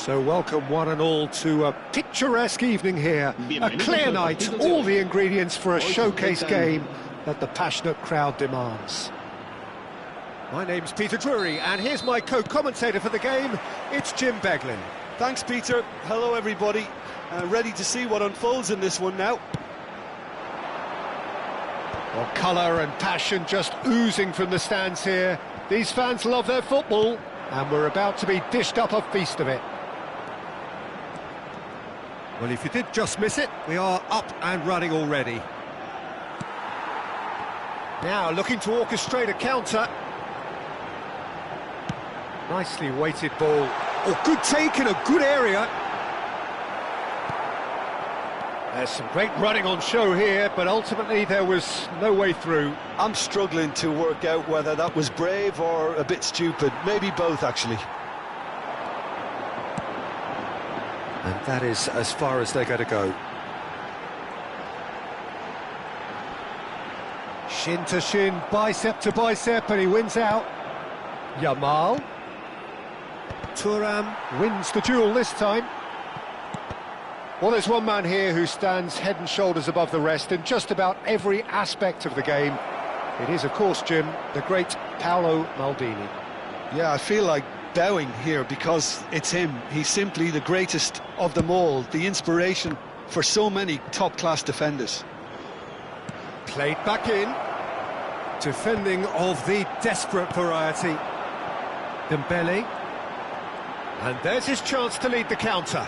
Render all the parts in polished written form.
So welcome one and all to a picturesque evening here, a clear night, all the ingredients for a showcase game that the passionate crowd demands. My name's Peter Drury, and here's my co-commentator for the game, it's Jim Beglin. Thanks, Peter. Hello, everybody. Ready to see what unfolds in this one now. Well, colour and passion just oozing from the stands here. These fans love their football, and we're about to be dished up a feast of it. Well, if you did just miss it, we are up and running already. Now looking to orchestrate a counter. Nicely weighted ball. Oh, good take in a good area. There's some great running on show here, but ultimately there was no way through. I'm struggling to work out whether that was brave or a bit stupid. Maybe both, actually. And that is as far as they're going to go. Shin to shin, bicep to bicep, and he wins out. Yamal. Thuram wins the duel this time. Well, there's one man here who stands head and shoulders above the rest in just about every aspect of the game. It is, of course, Jim, the great Paolo Maldini. Yeah, I feel like bowing here because it's him. He's simply the greatest of them all, the inspiration for so many top-class defenders. Played back in. Defending of the desperate variety. Dembele. And there's his chance to lead the counter.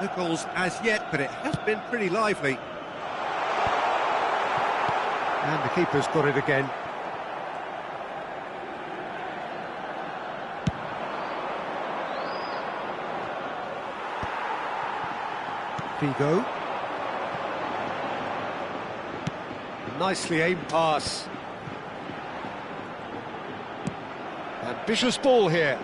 No goals as yet, but it has been pretty lively. And the keeper's got it again. Figo. Nicely aimed pass. Ambitious ball here.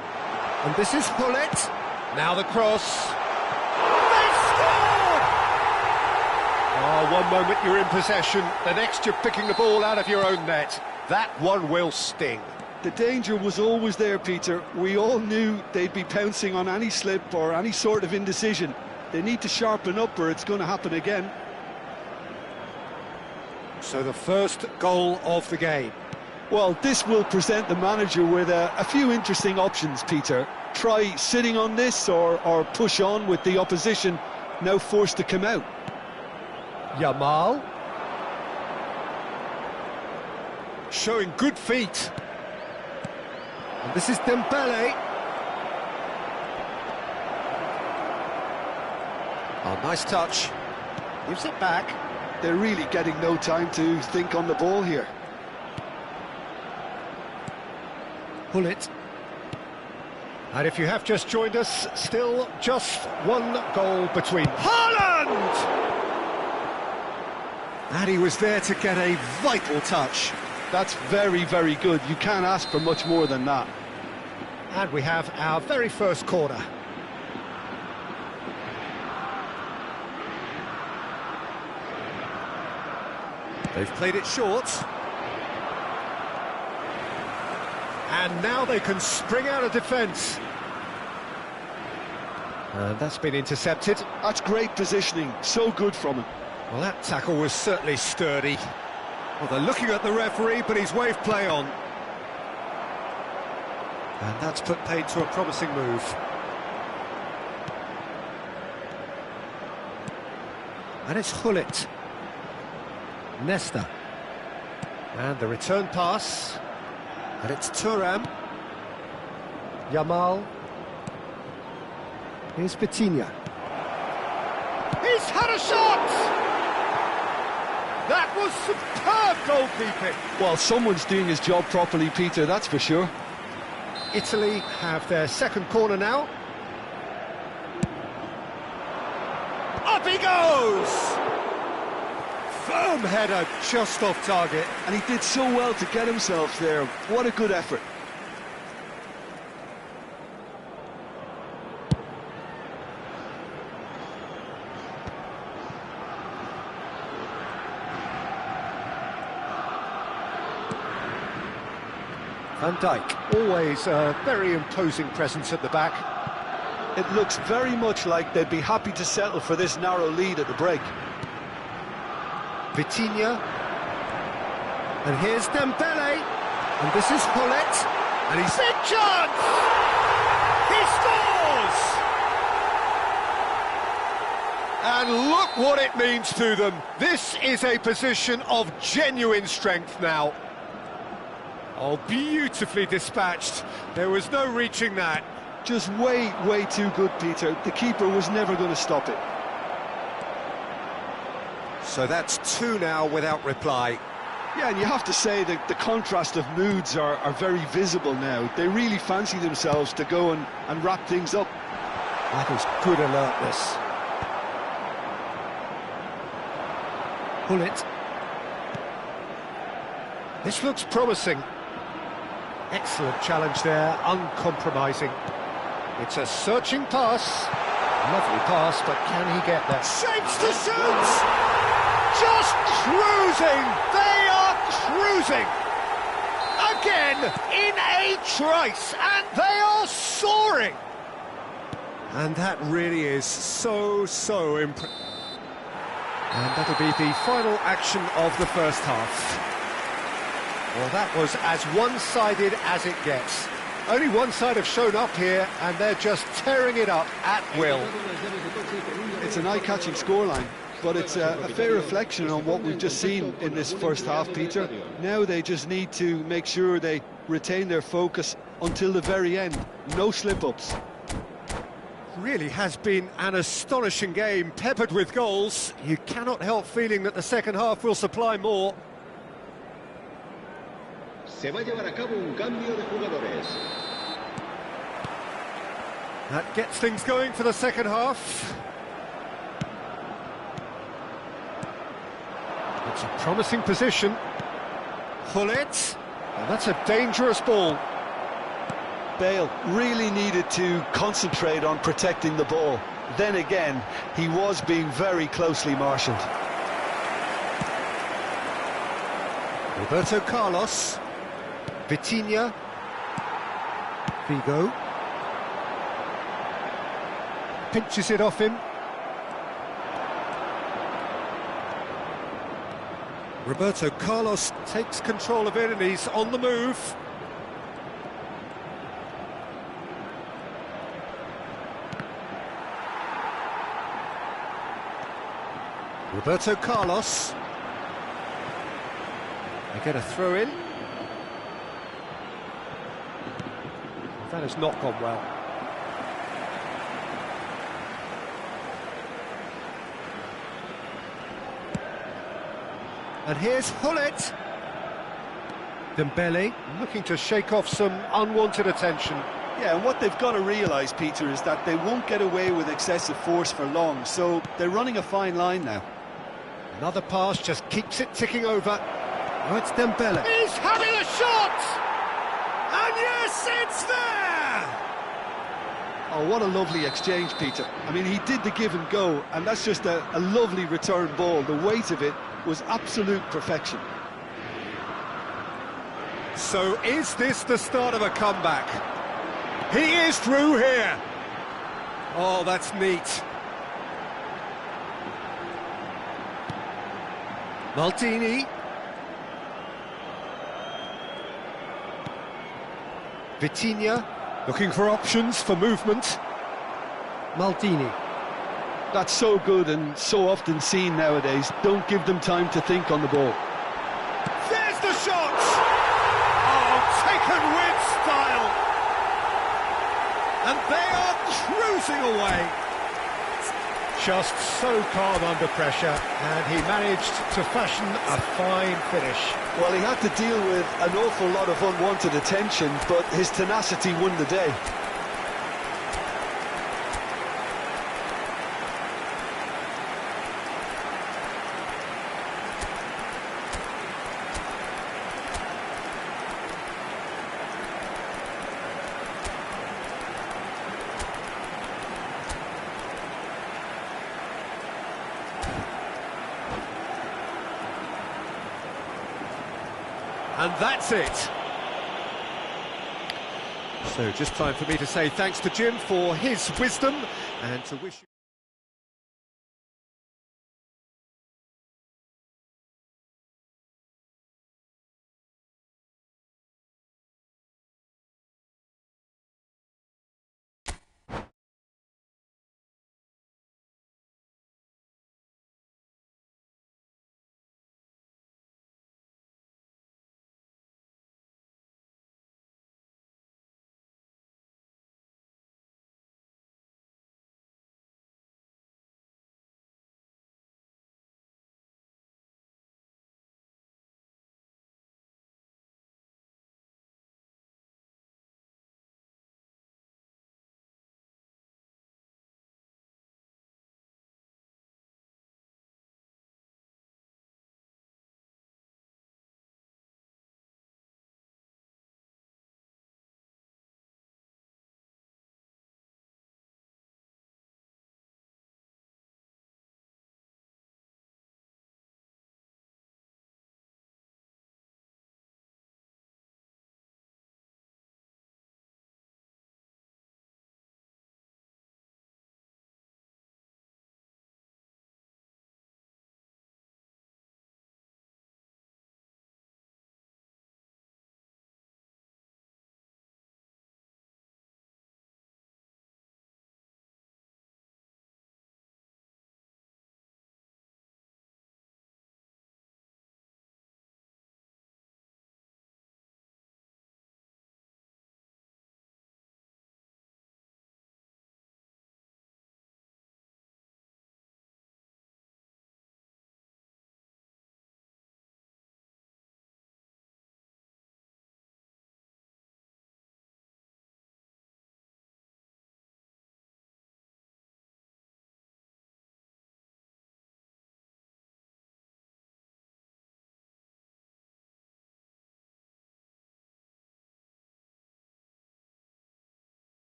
And this is Hullet. Now the cross. They've scored! Oh, one moment you're in possession, the next you're picking the ball out of your own net. That one will sting. The danger was always there, Peter. We all knew they'd be pouncing on any slip or any sort of indecision. They need to sharpen up or it's going to happen again. So the first goal of the game. Well, this will present the manager with a few interesting options, Peter. Try sitting on this or push on with the opposition now forced to come out. Yamal. Showing good feet. And this is Dembele. Oh, nice touch. Gives it back. They're really getting no time to think on the ball here. Hullet. And if you have just joined us, still just one goal between. Haaland! And he was there to get a vital touch. That's very, very good. You can't ask for much more than that. And we have our very first corner. They've played it short. And now they can spring out of defence. And that's been intercepted. That's great positioning, so good from him. Well, that tackle was certainly sturdy. Well, they're looking at the referee, but he's waved play on. And that's put paid to a promising move. And it's Hullet. Nesta. And the return pass. And it's Thuram. Yamal. Here's Vitinha. He's had a shot! That was superb goalkeeping. Well, someone's doing his job properly, Peter, that's for sure. Italy have their second corner now. Up he goes! Firm header, just off target. And he did so well to get himself there. What a good effort. Van Dijk, always a very imposing presence at the back. It looks very much like they'd be happy to settle for this narrow lead at the break. Vitinha. And here's Dembele. And this is Hollett. And he's in chance! He scores! And look what it means to them. This is a position of genuine strength now. Oh, beautifully dispatched. There was no reaching that. Just way, way too good, Peter. The keeper was never going to stop it. So that's two now without reply. Yeah, and you have to say that the contrast of moods are very visible now. They really fancy themselves to go and wrap things up. That is good alertness. Pull it. This looks promising. Excellent challenge there, uncompromising. It's a searching pass. Lovely pass, but can he get there? Shapes to shoot! Just cruising! They are cruising! Again, in a trice, and they are soaring! And that really is so impressive. And that'll be the final action of the first half. Well, that was as one-sided as it gets. Only one side have shown up here, and they're just tearing it up at will. It's an eye-catching scoreline, but it's a fair reflection on what we've just seen in this first half, Peter. Now they just need to make sure they retain their focus until the very end. No slip-ups. Really has been an astonishing game, peppered with goals. You cannot help feeling that the second half will supply more. Se va a llevar a cabo un cambio de jugadores. That gets things going for the second half. It's a promising position. Hollett, and that's a dangerous ball. Bale really needed to concentrate on protecting the ball. Then again, he was being very closely marshalled. Roberto Carlos. Vitinha. Figo. Pinches it off him. Roberto Carlos takes control of it and he's on the move. Roberto Carlos. They get a throw in. That has not gone well. And here's Hollett. Dembele looking to shake off some unwanted attention. Yeah, and what they've got to realise, Peter, is that they won't get away with excessive force for long, so they're running a fine line now. Another pass just keeps it ticking over. Oh, it's Dembele. He's having a shot! And yes, it's there! Oh, what a lovely exchange, Peter. I mean, he did the give and go, and that's just a lovely return ball. The weight of it was absolute perfection. So is this the start of a comeback? He is through here. Oh, that's neat. Maldini. Vitinha, looking for options for movement. Maldini. That's so good and so often seen nowadays. Don't give them time to think on the ball. There's the shot! Oh, taken with style! And they are cruising away. Just so calm under pressure, and he managed to fashion a fine finish. Well, he had to deal with an awful lot of unwanted attention, but his tenacity won the day. And that's it. So So just time for me to say thanks to Jim for his wisdom and to wish you...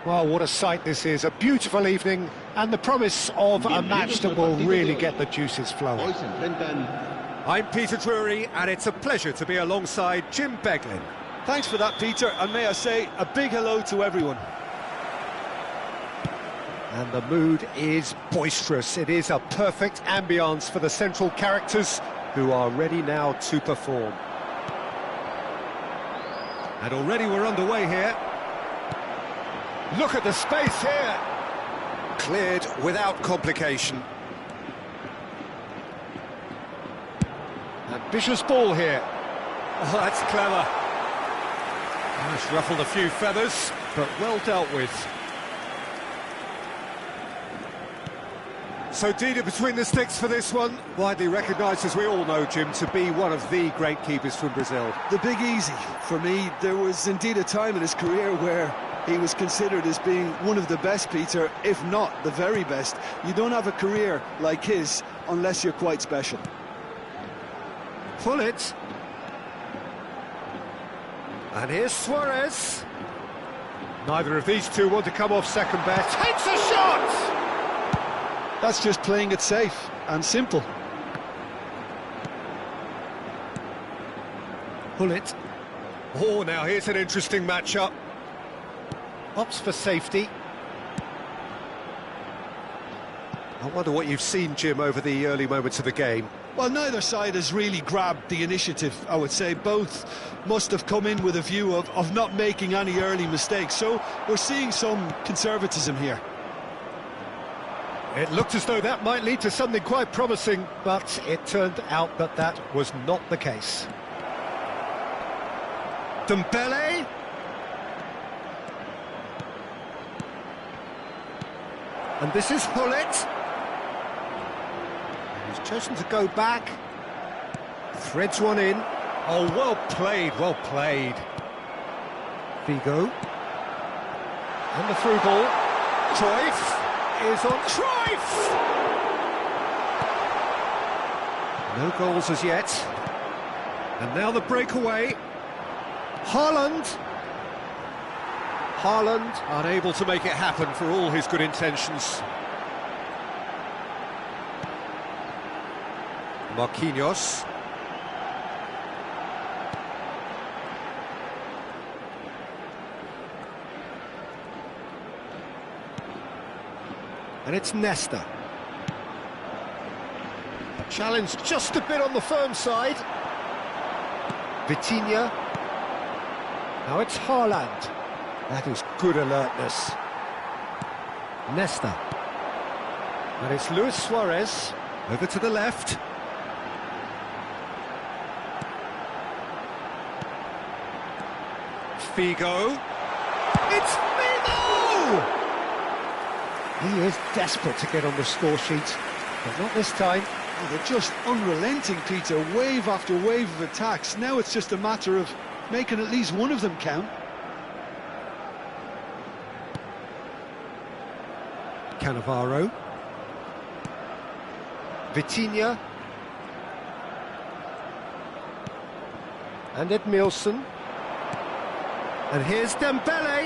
Well, what a sight this is, a beautiful evening and the promise of a match that will really get the juices flowing. Hoy se enfrentan I'm Peter Drury, and it's a pleasure to be alongside Jim Beglin. Thanks for that, Peter, and may I say a big hello to everyone. And the mood is boisterous. It is a perfect ambience for the central characters who are ready now to perform. And already we're underway here. Look at the space here. Cleared without complication. Ambitious ball here. Oh, that's clever. It's ruffled a few feathers, but well dealt with. So Dida between the sticks for this one. Widely recognised, as we all know, Jim, to be one of the great keepers from Brazil. The big easy. For me, there was indeed a time in his career where he was considered as being one of the best, Peter, if not the very best. You don't have a career like his unless you're quite special. Pull it. And here's Suarez. Neither of these two want to come off second best. Takes a shot! That's just playing it safe and simple. Pull it. Oh, now here's an interesting matchup. Opts for safety. I wonder what you've seen, Jim, over the early moments of the game. Well, neither side has really grabbed the initiative, I would say. Both must have come in with a view of not making any early mistakes. So we're seeing some conservatism here. It looked as though that might lead to something quite promising, but it turned out that that was not the case. Dembele. And this is Hullet. He's chosen to go back. Threads one in. Oh, well played, well played. Figo. And the through ball. Cruyff is on. Cruyff! No goals as yet. And now the breakaway. Haaland. Haaland unable to make it happen for all his good intentions. Marquinhos. And it's Nesta. Challenge just a bit on the firm side. Vitinha. Now it's Haaland. That is good alertness. Nesta. And it's Luis Suarez. Over to the left. Figo. It's Figo! He is desperate to get on the score sheet, but not this time. Oh, they're just unrelenting, Peter. Wave after wave of attacks. Now it's just a matter of making at least one of them count. Cannavaro. Vitinha. And Edmilson. And here's Dembele.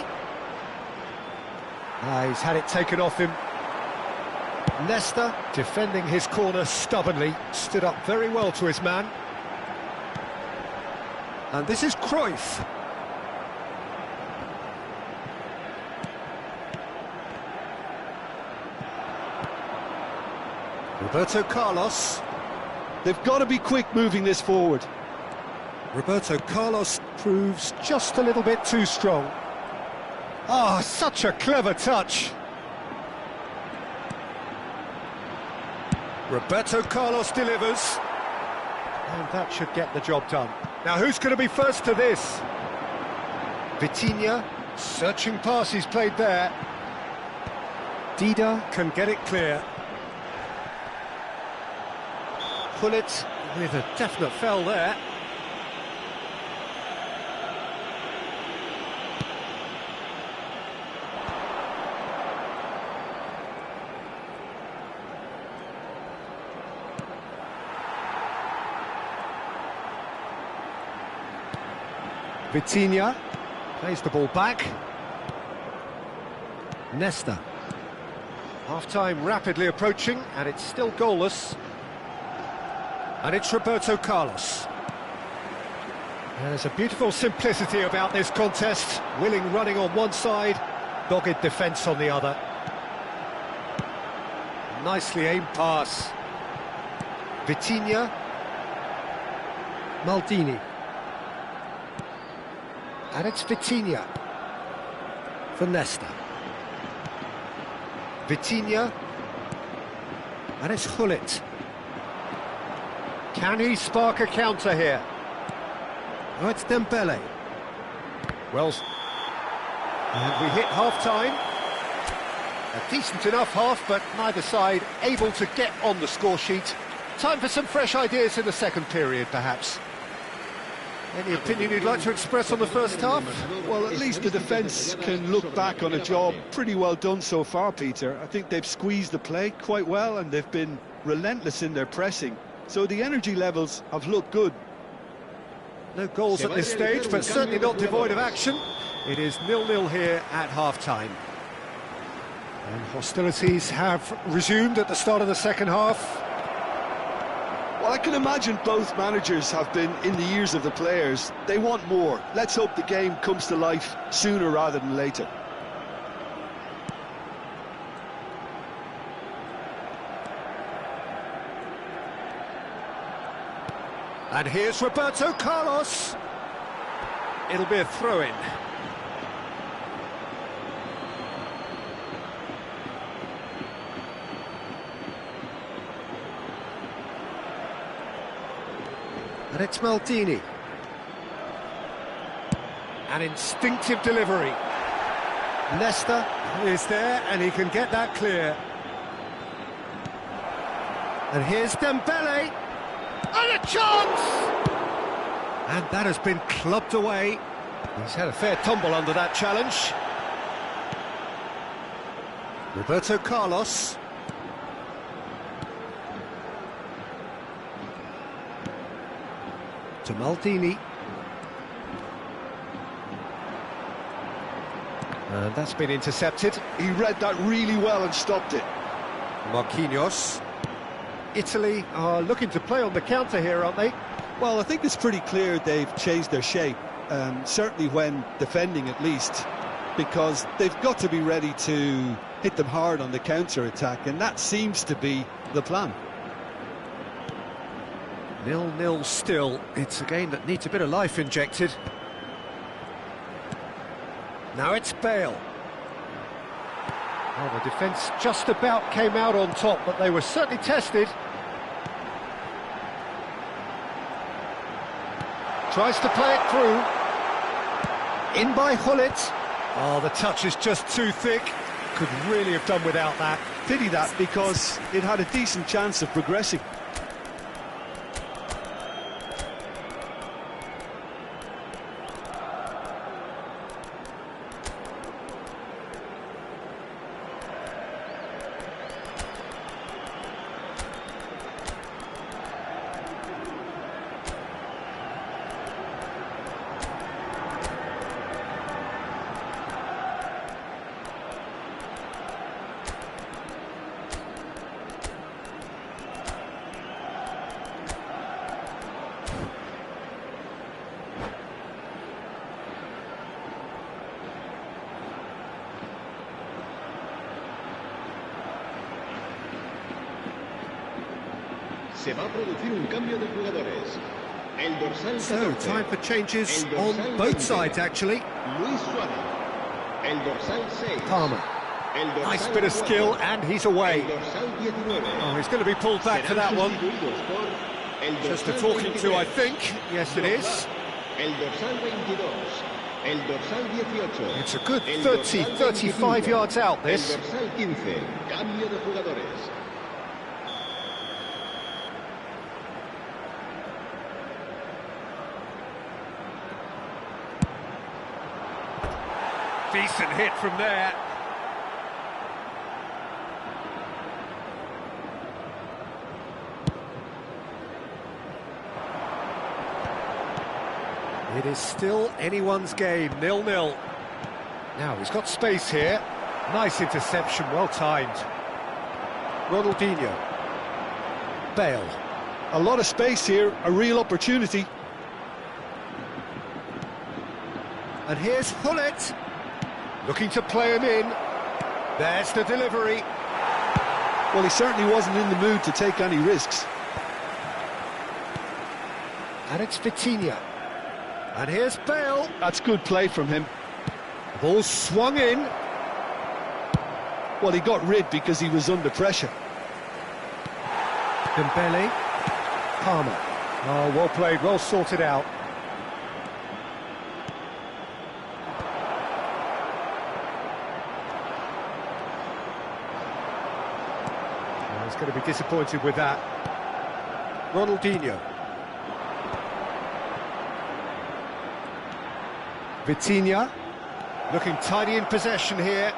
He's had it taken off him. Nesta, defending his corner stubbornly, stood up very well to his man. And this is Cruyff. Roberto Carlos. They've got to be quick moving this forward. Roberto Carlos Proves just a little bit too strong. Ah, such a clever touch. Roberto Carlos delivers. And that should get the job done. Now who's going to be first to this? Vitinha, Searching pass he's played there. Dida, Can get it clear. Hullet, With a definite foul there. Vitinha, plays the ball back. Nesta. Half-time rapidly approaching, and it's still goalless. And it's Roberto Carlos. There's a beautiful simplicity about this contest. Willing running on one side, dogged defence on the other. Nicely aimed pass. Vitinha. Maldini. And it's Vitinha. For Nesta. Vitinha. And it's Hullet. Can he spark a counter here? Oh, it's Dembele. Well, and we hit half-time. A decent enough half, but neither side able to get on the score sheet. Time for some fresh ideas in the second period, perhaps. Any opinion you'd like to express on the first half? Well, at least the defence can look back on a job pretty well done so far, Peter. I think they've squeezed the play quite well and they've been relentless in their pressing. So the energy levels have looked good. No goals at this stage, but certainly not devoid of action. It is 0-0 here at half-time. And hostilities have resumed at the start of the second half. Well, I can imagine both managers have been in the ears of the players. They want more. Let's hope the game comes to life sooner rather than later. And here's Roberto Carlos. It'll be a throw-in. And it's Maldini. An instinctive delivery. Nesta is there, and he can get that clear. And here's Dembele. And a chance! And that has been clubbed away. He's had a fair tumble under that challenge. Roberto Carlos. To Maldini. And that's been intercepted. He read that really well and stopped it. Marquinhos. Italy are looking to play on the counter here, aren't they? Well, I think it's pretty clear they've changed their shape, certainly when defending at least, because they've got to be ready to hit them hard on the counter-attack, and that seems to be the plan. 0-0 still. It's a game that needs a bit of life injected. Now it's Bale. Oh, the defence just about came out on top, but they were certainly tested. Tries to play it through. In by Hullet. Oh, the touch is just too thick. Could really have done without that. Pity that, because it had a decent chance of progressing. Se va a producir un cambio de jugadores. El dorsal So, 14. time for changes on both sides, actually. Luis Suárez. El dorsal 6. Palmer. El dorsal Nice bit of 4. skill, and he's away. El dorsal 19. Oh, he's going to be pulled back for that one. Sustituidos por el Just a dorsal talking to, 23. I think. Yes, it is. El dorsal 22. El dorsal 18. It's a good El 30, dorsal 35 25. yards out, El this. dorsal 15. Cambio de jugadores. Decent hit from there. It is still anyone's game, 0-0. Now, he's got space here. Nice interception, well timed. Ronaldinho. Bale. A lot of space here, a real opportunity. And here's Hullet, looking to play him in. There's the delivery. Well, he certainly wasn't in the mood to take any risks. And it's Vitinha. And here's Bale. That's good play from him. The ball swung in. Well, he got rid because he was under pressure. Dembele. Palmer. Oh, well played, well sorted out. Oh, he's going to be disappointed with that. Ronaldinho. Vitinha. Looking tidy in possession here.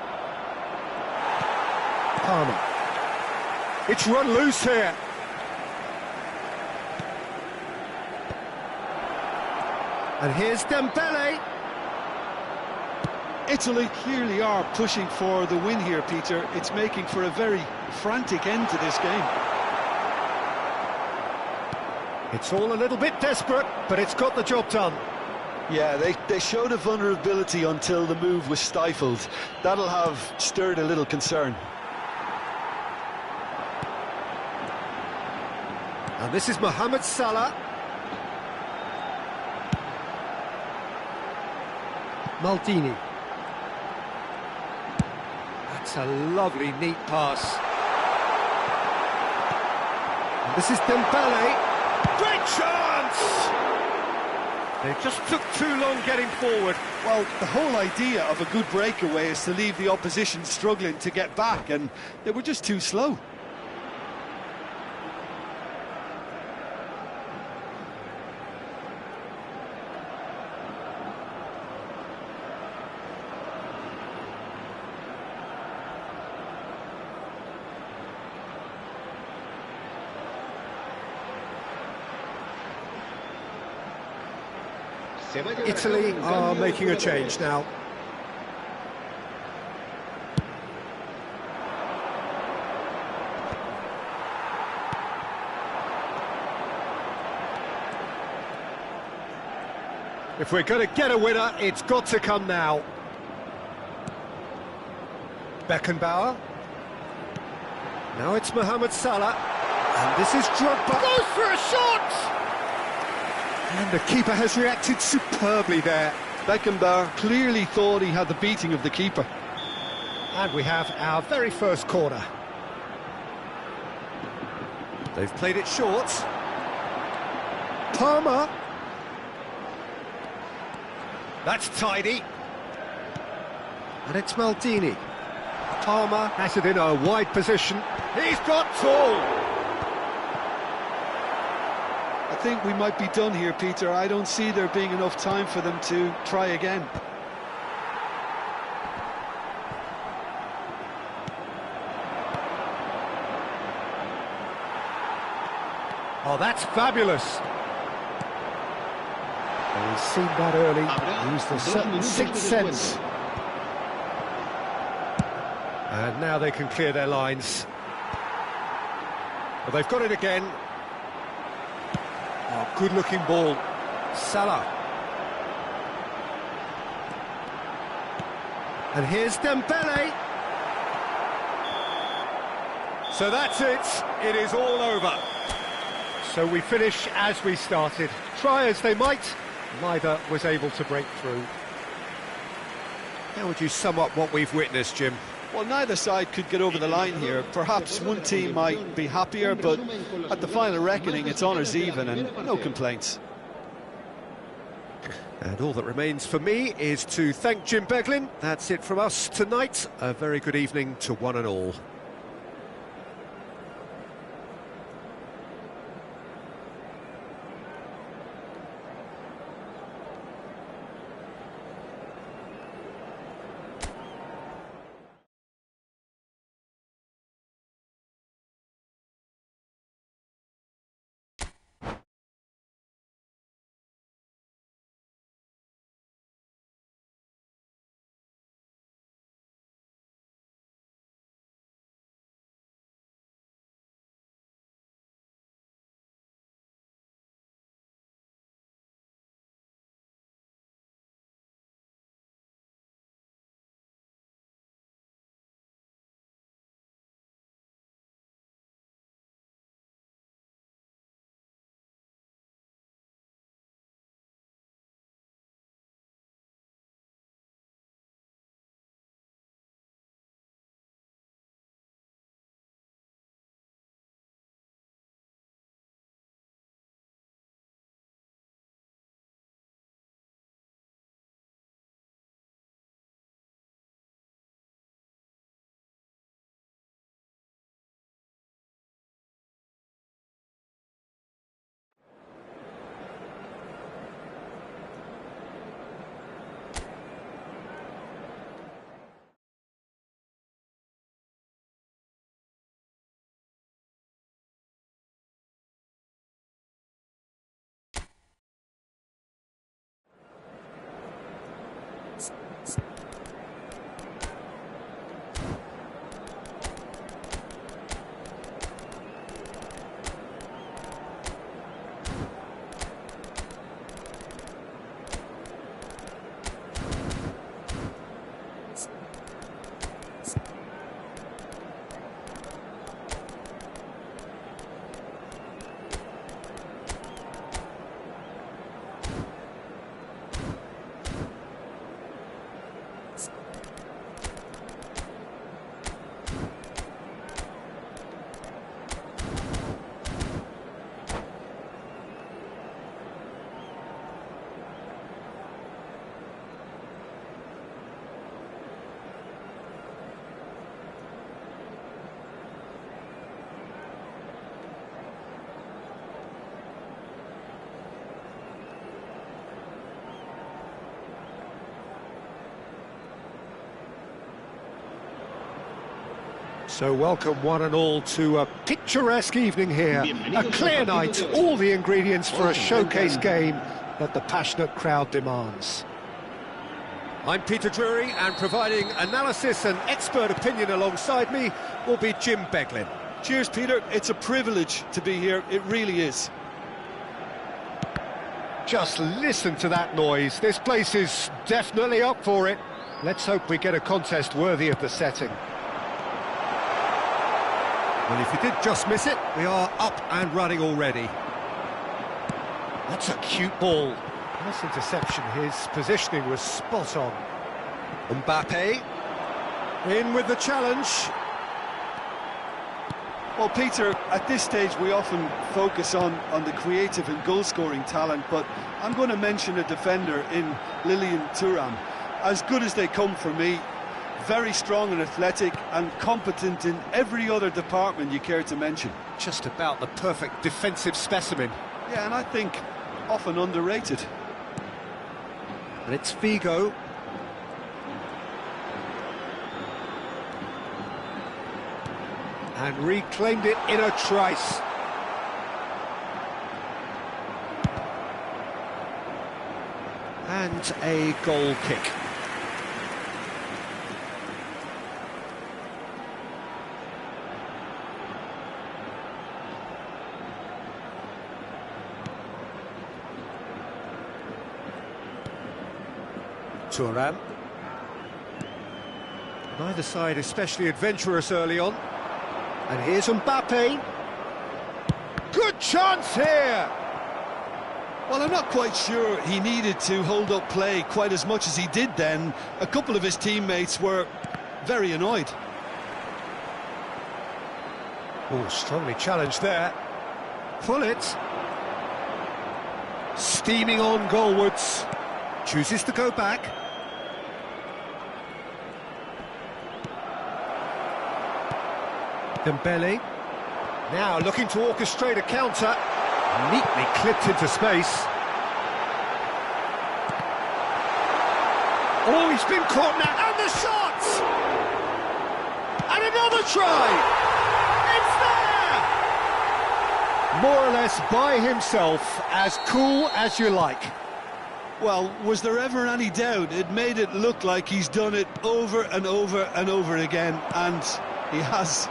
Palmer. It's run loose here. And here's Dembele. Italy clearly are pushing for the win here, Peter. It's making for a very frantic end to this game. It's all a little bit desperate, but it's got the job done. Yeah, they showed a vulnerability until the move was stifled. That'll have stirred a little concern. And this is Mohamed Salah. Maldini. That's a lovely, neat pass. And this is Dembele. Great chance! They just took too long getting forward. Well, the whole idea of a good breakaway is to leave the opposition struggling to get back, and they were just too slow. Italy are making a change now. If we're going to get a winner, it's got to come now. Beckenbauer. Now it's Mohamed Salah. And this is Drogba. Goes for a shot! And the keeper has reacted superbly there. Beckenbauer clearly thought he had the beating of the keeper. And we have our very first corner. They've played it short. Palmer. That's tidy. And it's Maldini. Palmer has it in a wide position. He's got tall. I think we might be done here, Peter. I don't see there being enough time for them to try again. Oh, that's fabulous. And he's seen that early, used a certain sixth sense. And now they can clear their lines. But they've got it again. Oh, good-looking ball. Salah. And here's Dembele. So that's it. It is all over. So we finish as we started. Try as they might, neither was able to break through. How would you sum up what we've witnessed, Jim? Well, neither side could get over the line here. Perhaps one team might be happier, but at the final reckoning, it's honours even and no complaints. And all that remains for me is to thank Jim Beglin. That's it from us tonight. A very good evening to one and all. So welcome one and all to a picturesque evening here, a clear night, all the ingredients for a showcase game that the passionate crowd demands. I'm Peter Drury, and providing analysis and expert opinion alongside me will be Jim Beglin. Cheers, Peter. It's a privilege to be here. It really is. Just listen to that noise. This place is definitely up for it. Let's hope we get a contest worthy of the setting. Well, if you did just miss it, we are up and running already. That's a cute ball. Nice interception. His positioning was spot on. Mbappe in with the challenge. Well, Peter, at this stage we often focus on the creative and goal-scoring talent, but I'm going to mention a defender in Lilian Thuram. As good as they come for me, very strong and athletic and competent in every other department you care to mention. Just about the perfect defensive specimen. Yeah, and I think often underrated. And it's Figo. And reclaimed it in a trice. And a goal kick. Thuram. Neither side especially adventurous early on. And here's Mbappe. Good chance here! Well, I'm not quite sure he needed to hold up play quite as much as he did then. A couple of his teammates were very annoyed. Oh, strongly challenged there. Pull it. Steaming on goalwards. Chooses to go back. Dembele. Now looking to orchestrate a counter. Neatly clipped into space. Oh, he's been caught now. And the shot! And another try! It's there! More or less by himself, as cool as you like. Well, was there ever any doubt? It made it look like he's done it over and over and over again, and he has.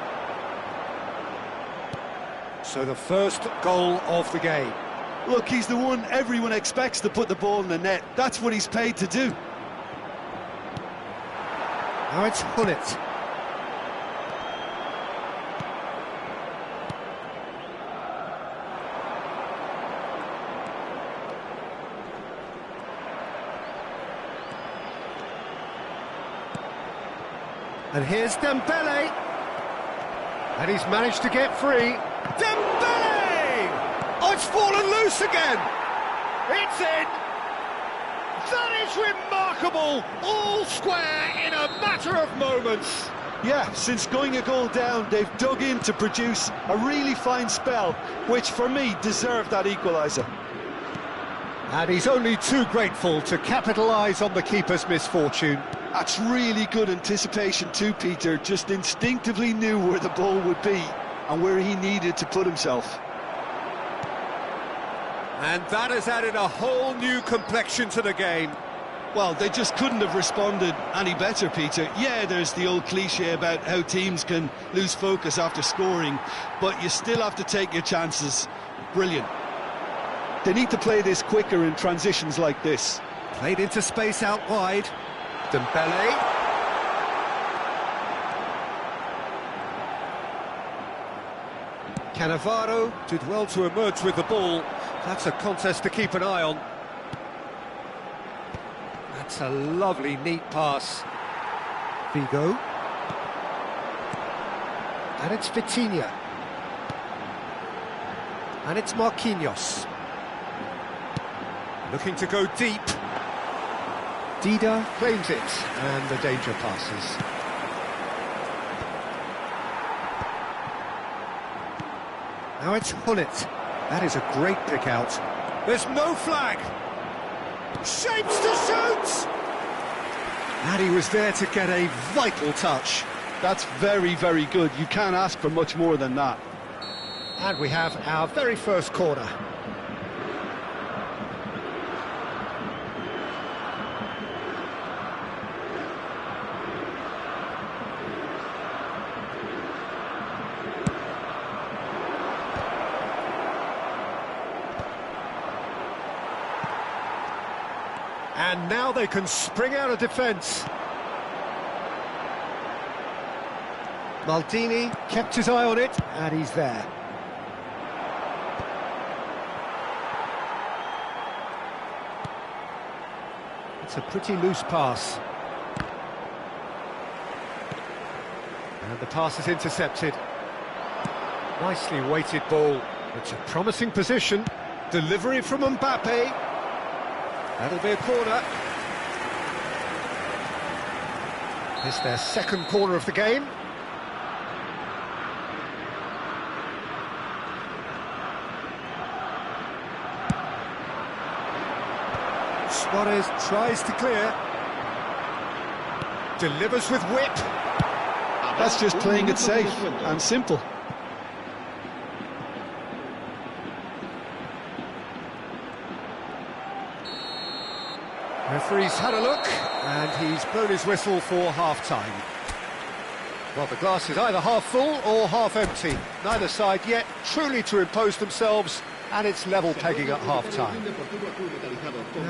So the first goal of the game. Look, he's the one everyone expects to put the ball in the net. That's what he's paid to do. Now it's Hullet. And here's Dembele. And he's managed to get free. Dembele! Oh, it's fallen loose again! It's in! That is remarkable! All square in a matter of moments! Yeah, since going a goal down, they've dug in to produce a really fine spell, which for me deserved that equaliser. And he's only too grateful to capitalise on the keeper's misfortune. That's really good anticipation too, Peter. Just instinctively knew where the ball would be and where he needed to put himself. And that has added a whole new complexion to the game. Well, they just couldn't have responded any better, Peter. Yeah, there's the old cliche about how teams can lose focus after scoring, but you still have to take your chances. Brilliant. They need to play this quicker in transitions like this. Played into space out wide. Dembele. Cannavaro did well to emerge with the ball. That's a contest to keep an eye on. That's a lovely, neat pass. Figo. And it's Vitinha. And it's Marquinhos. Looking to go deep. Dida claims it, and the danger passes. Now it's Hullet. That is a great pick out. There's no flag. Shapes to shoot! And he was there to get a vital touch. That's very, very good. You can't ask for much more than that. And we have our very first corner. And now they can spring out of defence. Maldini kept his eye on it, and he's there. It's a pretty loose pass. And the pass is intercepted. Nicely weighted ball. It's a promising position. Delivery from Mbappe. That'll be a corner. It's their second corner of the game. Suarez tries to clear. Delivers with whip. That's just playing it safe and simple. Referee's had a look, and he's blown his whistle for half-time. Well, the glass is either half full or half empty. Neither side yet truly to impose themselves, and it's level pegging at half-time.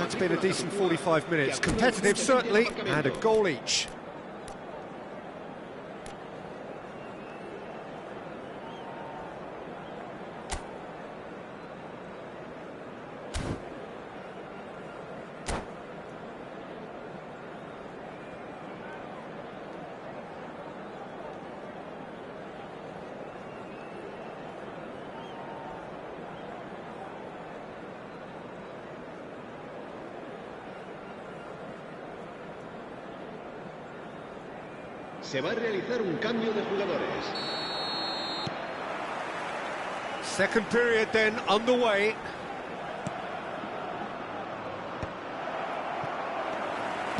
It's been a decent 45 minutes. Competitive, certainly, and a goal each. Se va a realizar un cambio de jugadores. Second period then underway.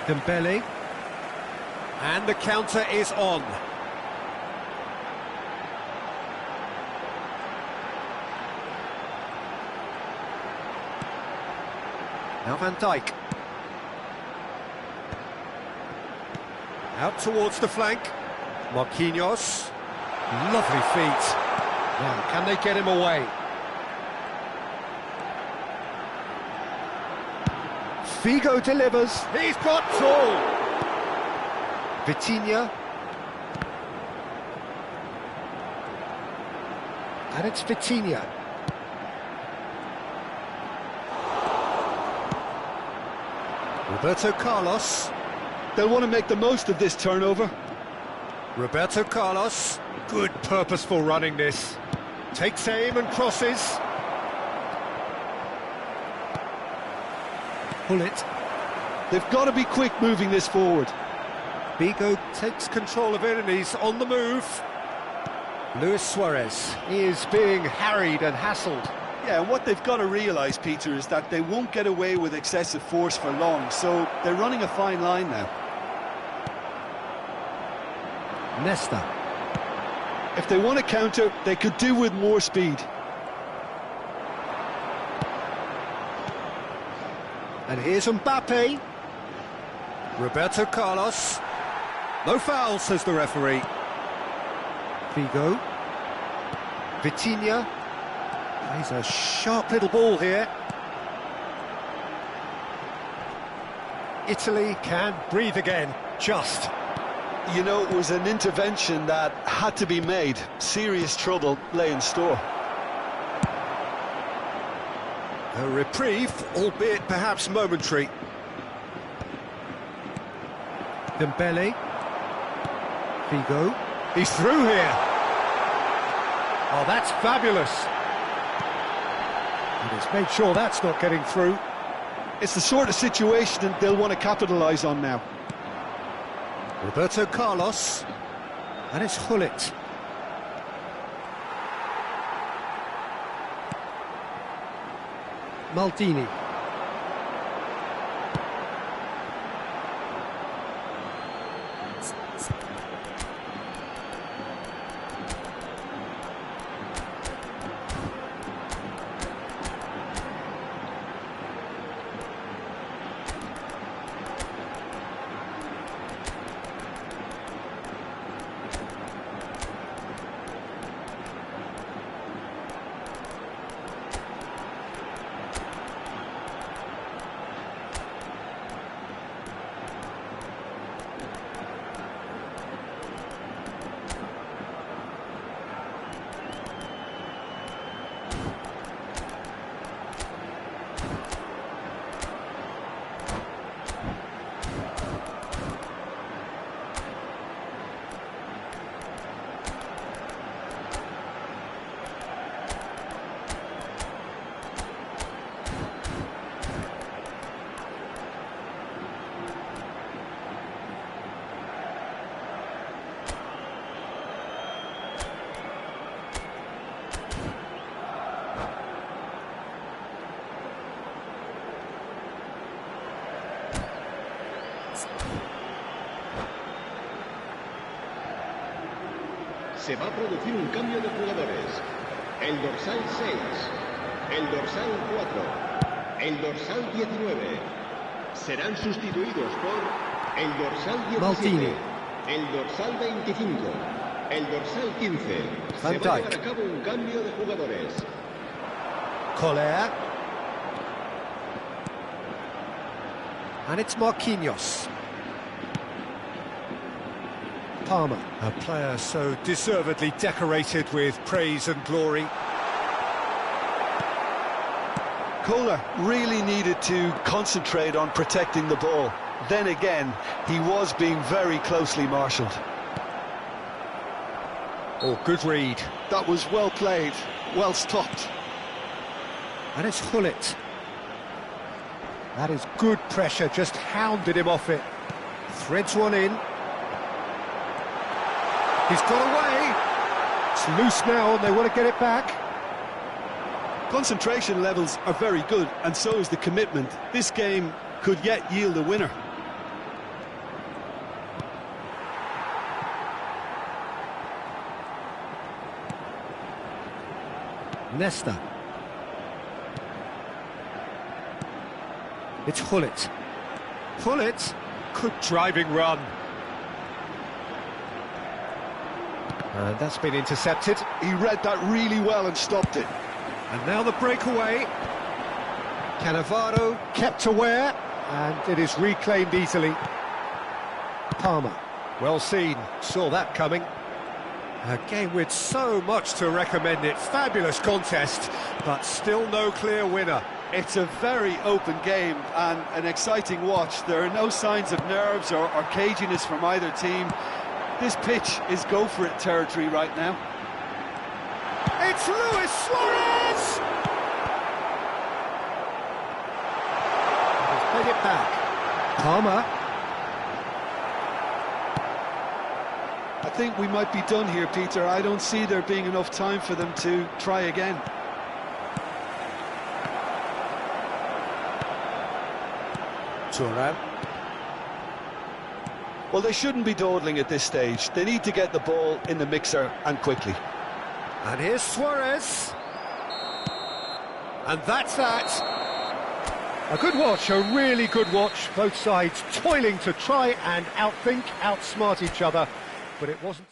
Dembele. And the counter is on. Now Van Dijk. Out towards the flank. Marquinhos. Lovely feet. Now, can they get him away? Figo delivers. He's got full. Vitinha. And it's Vitinha. Roberto Carlos. They'll want to make the most of this turnover. Roberto Carlos, good purposeful running this. Takes aim and crosses. Hullet. They've got to be quick moving this forward. Figo takes control of it and he's on the move. Luis Suarez is being harried and hassled. Yeah, and what they've got to realise, Peter, is that they won't get away with excessive force for long, so they're running a fine line now. Nesta. If they want to counter, they could do with more speed. And here's Mbappe. Roberto Carlos. No foul, says the referee. Figo. Vitinha. Plays a sharp little ball here. Italy can breathe again, just. You know, it was an intervention that had to be made. Serious trouble lay in store. A reprieve, albeit perhaps momentary. Dembele. Figo. He's through here. Oh, that's fabulous. And he's made sure that's not getting through. It's the sort of situation that they'll want to capitalise on now. Roberto Carlos. And it's Hullet. Maldini. Se va a producir un cambio de jugadores. El dorsal 6, el dorsal 4, el dorsal 19. Serán sustituidos por el dorsal 17, Maldini. el dorsal 25, el dorsal 15. Van Se va a Dijk. llevar a cabo un cambio de jugadores. Coller. And it's Marquinhos. Palmer, a player so deservedly decorated with praise and glory. Kohler really needed to concentrate on protecting the ball. Then again, he was being very closely marshalled. Oh, good read. That was well played, well stopped. And it's Hullet. That is good pressure, just hounded him off it. Threads one in. He's got away. It's loose now and they want to get it back. Concentration levels are very good, and so is the commitment. This game could yet yield a winner. Nesta. It's Hullet. Hullet. Good driving run. And that's been intercepted. He read that really well and stopped it. And now the breakaway. Cannavaro kept aware, and it is reclaimed easily. Palmer. Well seen, saw that coming. A game with so much to recommend it. Fabulous contest, but still no clear winner. It's a very open game and an exciting watch. There are no signs of nerves or caginess from either team. This pitch is go-for-it territory right now. It's Luis Suarez! He's played it back. Palmer. I think we might be done here, Peter. I don't see there being enough time for them to try again. Thuram. Well, they shouldn't be dawdling at this stage. They need to get the ball in the mixer and quickly. And here's Suarez. And that's that. A good watch, a really good watch. Both sides toiling to try and outthink, outsmart each other, but it wasn't.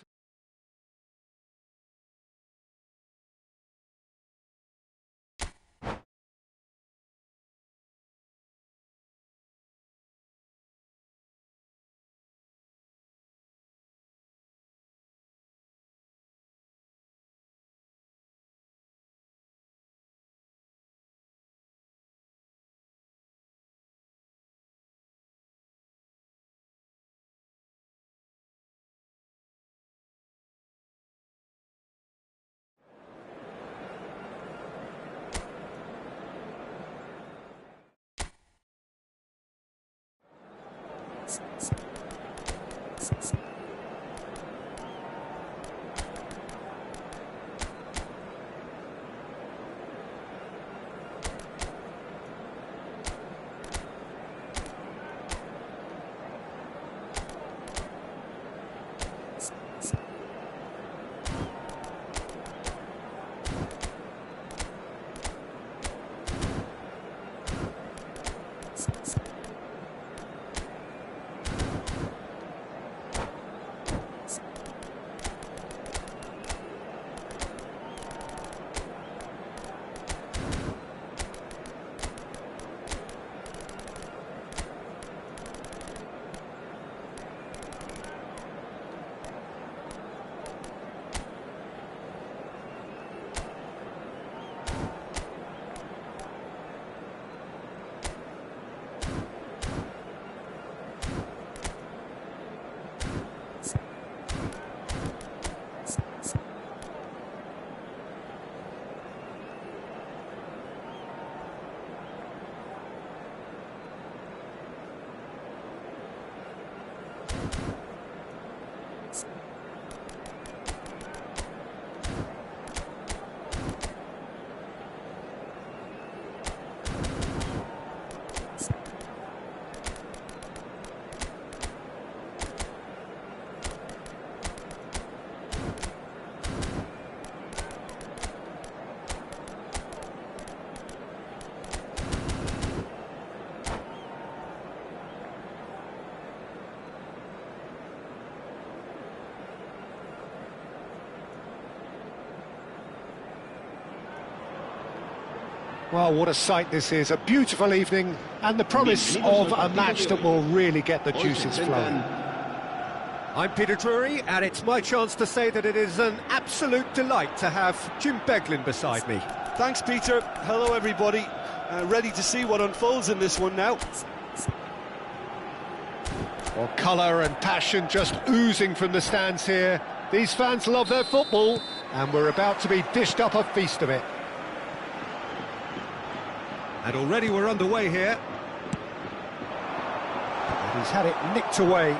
Well, what a sight this is, a beautiful evening, and the promise of a match that will really get the juices flowing. I'm Peter Drury, and it's my chance to say that it is an absolute delight to have Jim Beglin beside me. Thanks, Peter. Hello, everybody. Ready to see what unfolds in this one now. Well, colour and passion just oozing from the stands here. These fans love their football, and we're about to be dished up a feast of it. And already we're underway here. And he's had it nicked away.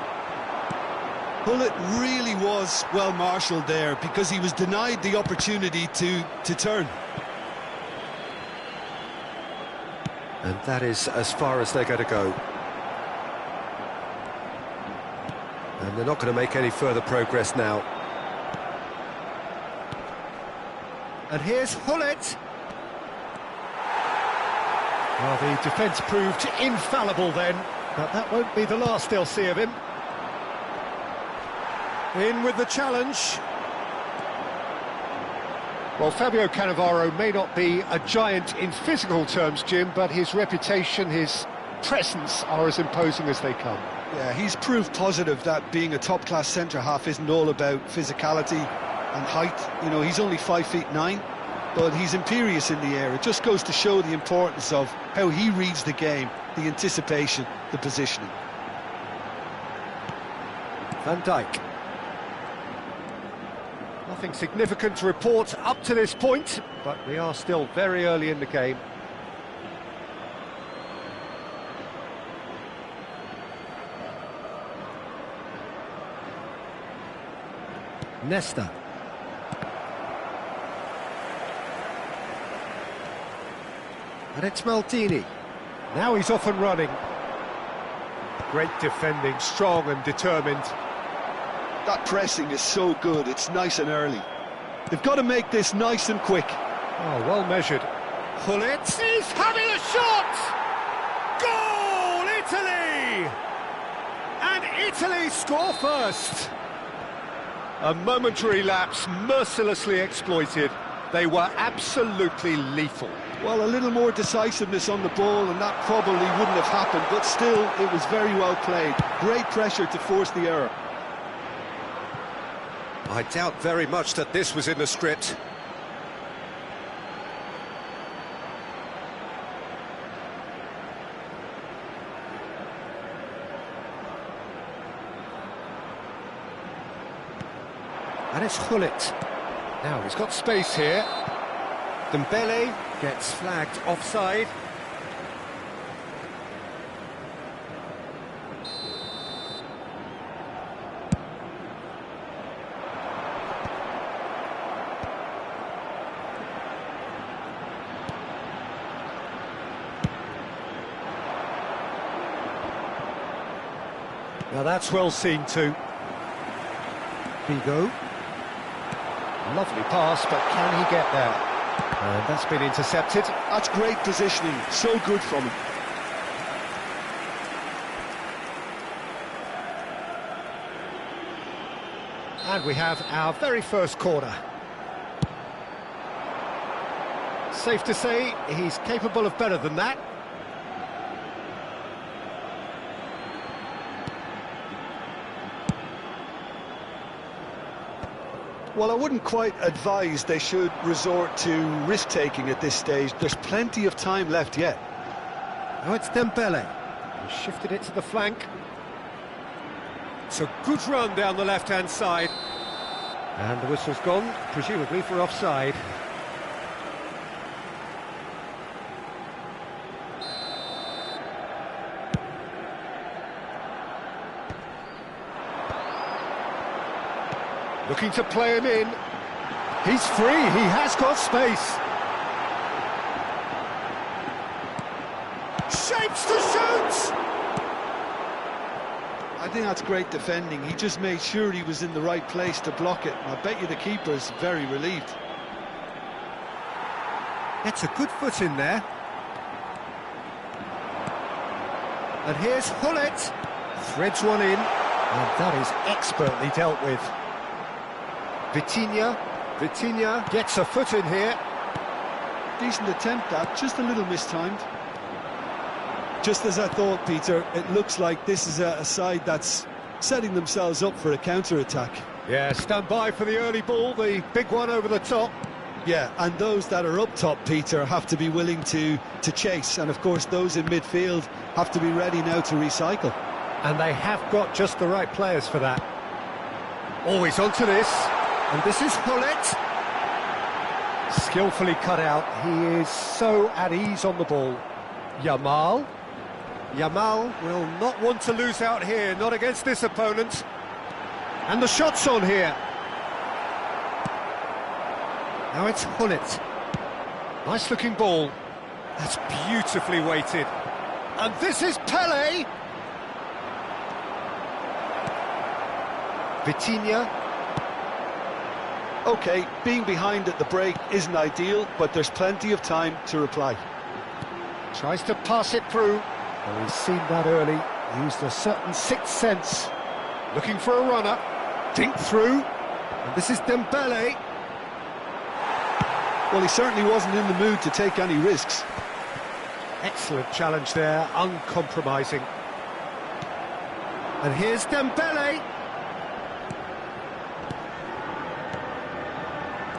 Well, it really was well marshalled there because he was denied the opportunity to turn. And that is as far as they're going to go. And they're not going to make any further progress now. And here's Hullet. Well, the defence proved infallible then, but that won't be the last they'll see of him. In with the challenge. Well, Fabio Cannavaro may not be a giant in physical terms, Jim, but his reputation, his presence are as imposing as they come. Yeah, he's proved positive that being a top-class centre-half isn't all about physicality and height. You know, he's only 5'9", but he's imperious in the air. It just goes to show the importance of how he reads the game, the anticipation, the positioning. Van Dijk. Nothing significant to report up to this point, but we are still very early in the game. Nesta. And it's Maldini. Now he's off and running. Great defending, strong and determined. That pressing is so good, it's nice and early. They've got to make this nice and quick. Oh, well measured. Hullet is having a shot! Italy score first! A momentary lapse mercilessly exploited. They were absolutely lethal. Well, a little more decisiveness on the ball and that probably wouldn't have happened, but still, it was very well played. Great pressure to force the error. I doubt very much that this was in the script. And it's Gullit. Now he's got space here. Dembele gets flagged offside. Now that's well seen too. Vigo. Lovely pass, but can he get there? And that's been intercepted. That's great positioning, so good from him. And we have our very first corner. Safe to say, he's capable of better than that. Well, I wouldn't quite advise they should resort to risk-taking at this stage. There's plenty of time left yet. Now it's Dembele. He shifted it to the flank. It's a good run down the left-hand side. And the whistle's gone, presumably for offside. Looking to play him in. He's free, he has got space. Shapes to shoot! I think that's great defending. He just made sure he was in the right place to block it. I bet you the keeper's very relieved. Gets a good foot in there. And here's Gullit. Threads one in. And that is expertly dealt with. Vitinha gets a foot in here. Decent attempt, that, just a little mistimed. Just as I thought, Peter, it looks like this is a side that's setting themselves up for a counter-attack. Yeah, stand by for the early ball, the big one over the top. Yeah, and those that are up top, Peter, have to be willing to chase. And, of course, those in midfield have to be ready now to recycle. And they have got just the right players for that. Always onto this. And this is Gullit. Skillfully cut out. He is so at ease on the ball. Yamal will not want to lose out here, not against this opponent. And the shot's on here. Now it's Gullit. Nice looking ball. That's beautifully weighted. And this is Pele. Vitinha. OK, being behind at the break isn't ideal, but there's plenty of time to reply. Tries to pass it through. Well, he's seen that early. Used a certain sixth sense. Looking for a runner. Dink through. And this is Dembele. Well, he certainly wasn't in the mood to take any risks. Excellent challenge there, uncompromising. And here's Dembele.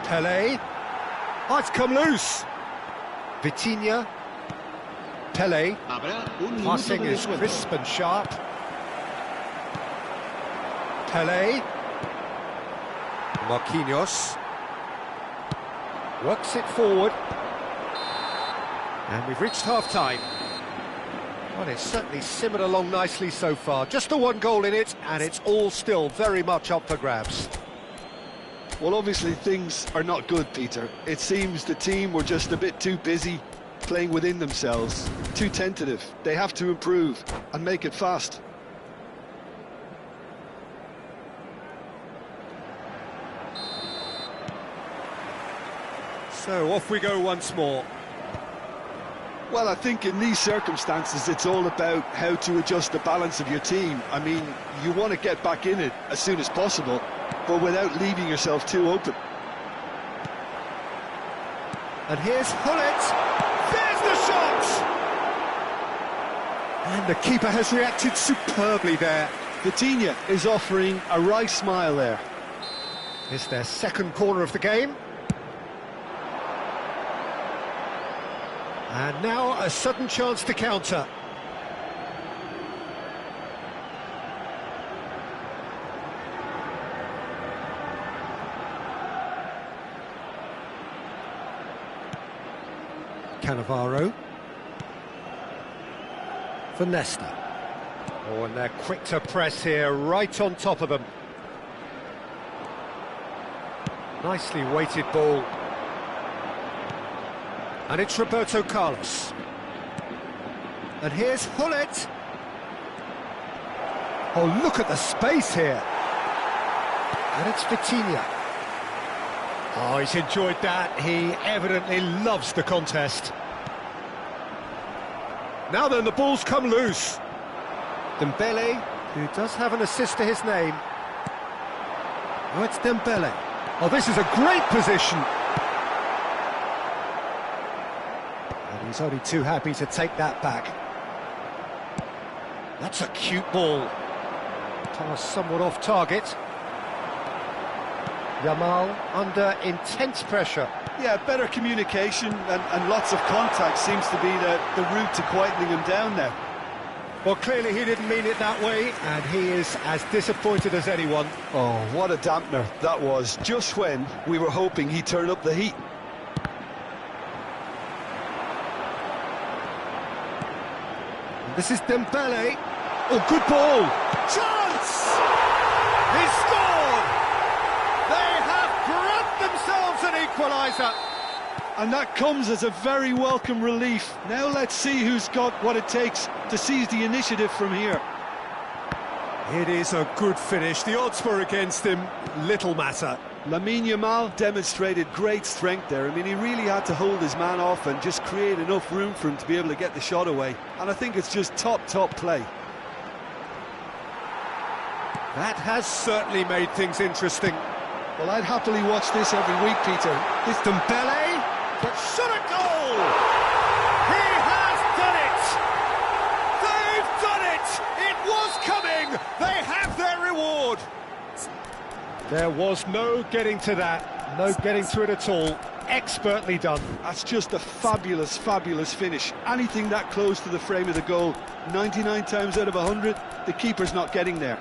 Pele. Oh, it's come loose. Vitinha. Pele. Passing is crisp and sharp. Pele. Marquinhos. Works it forward. And we've reached half-time. Well, it's certainly simmered along nicely so far. Just the one goal in it, and it's all still very much up for grabs. Well, obviously things are not good, Peter. It seems the team were just a bit too busy playing within themselves, too tentative. They have to improve and make it fast. So off we go once more. Well, I think in these circumstances, it's all about how to adjust the balance of your team. I mean, you want to get back in it as soon as possible, but without leaving yourself too open. And here's Hullet. There's the shot! And the keeper has reacted superbly there. Vitinha is offering a wry smile there. It's their second corner of the game. And now a sudden chance to counter. Cannavaro. For Nesta. Oh, and they're quick to press here, right on top of them. Nicely weighted ball. And it's Roberto Carlos. And here's Hullet. Oh, look at the space here. And it's Vitinha. Oh, he's enjoyed that. He evidently loves the contest. Now then, the ball's come loose. Dembele, who does have an assist to his name. Oh, it's Dembele. Oh, this is a great position. And he's only too happy to take that back. That's a cute ball. Pass somewhat off target. Yamal under intense pressure. Yeah, better communication and lots of contact seems to be the route to quietening him down now. Well, clearly he didn't mean it that way, and he is as disappointed as anyone. Oh, what a dampener that was, just when we were hoping he'd turn up the heat. This is Dembele. Oh, good ball. Chance! He scored! They have grabbed themselves an equaliser. And that comes as a very welcome relief. Now let's see who's got what it takes to seize the initiative from here. It is a good finish. The odds were against him. Little matter. Lamine Yamal demonstrated great strength there. I mean, he really had to hold his man off and just create enough room for him to be able to get the shot away. And I think it's just top play. That has certainly made things interesting. Well, I'd happily watch this every week, Peter. This Dembele, but shot a goal! He has done it! They've done it! It was coming! They have their reward! There was no getting to that, no getting to it at all. Expertly done. That's just a fabulous finish. Anything that close to the frame of the goal, 99 times out of 100, the keeper's not getting there.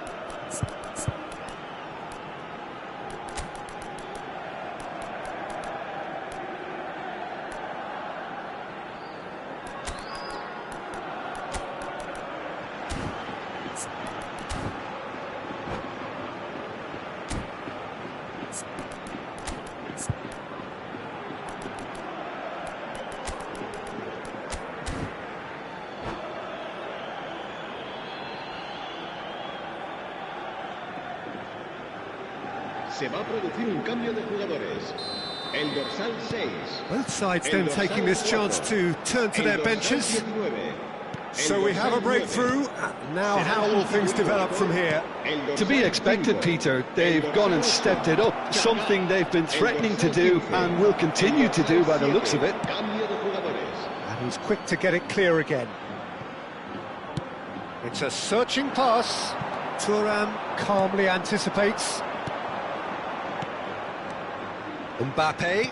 Se va a producir un cambio de jugadores. El dorsal 6. Both sides then taking this chance to turn to their benches. So we have a breakthrough. Now how will things develop from here? To be expected, Peter. They've gone and stepped it up. Something they've been threatening to do and will continue to do by the looks of it. And he's quick to get it clear again. It's a searching pass. Thuram calmly anticipates. Mbappe,